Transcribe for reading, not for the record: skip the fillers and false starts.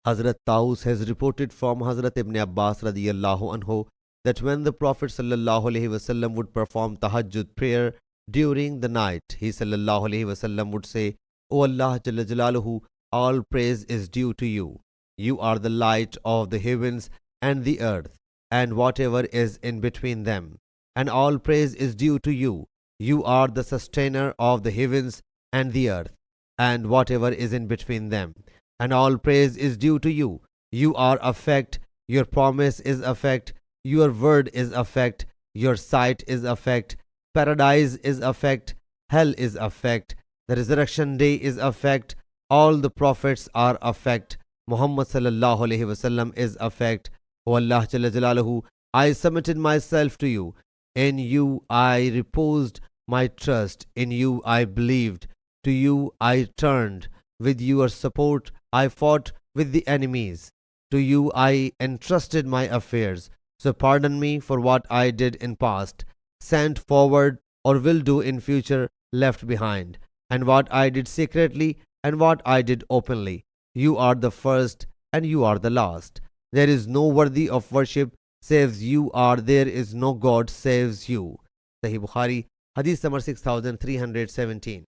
Hazrat Taus has reported from Hazrat Ibn Abbas radiyallahu anhu that when the Prophet sallallahu alaihi wasallam would perform tahajjud prayer during the night, he sallallahu alaihi wasallam would say, O Allah Jalla Jalaluhu, all praise is due to you. You are the light of the heavens and the earth, and whatever is in between them. And all praise is due to you. You are the sustainer of the heavens and the earth, and whatever is in between them. And all praise is due to you. You are effect, your promise is effect, your word is effect, your sight is effect, paradise is effect, hell is effect, the resurrection day is effect, all the prophets are effect, Muhammad sallallahu alaihi wasallam is effect. O Allah Jalla Jalaluhu, I submitted myself to you. In you I reposed my trust. In you I believed. To you I turned. With your support I fought with the enemies. To you I entrusted my affairs. So pardon me for what I did in past, sent forward or will do in future, left behind, and what I did secretly and what I did openly. You are the first and you are the last. There is no worthy of worship saves you, or there is no God saves you. Sahih Bukhari, Hadith number 6317.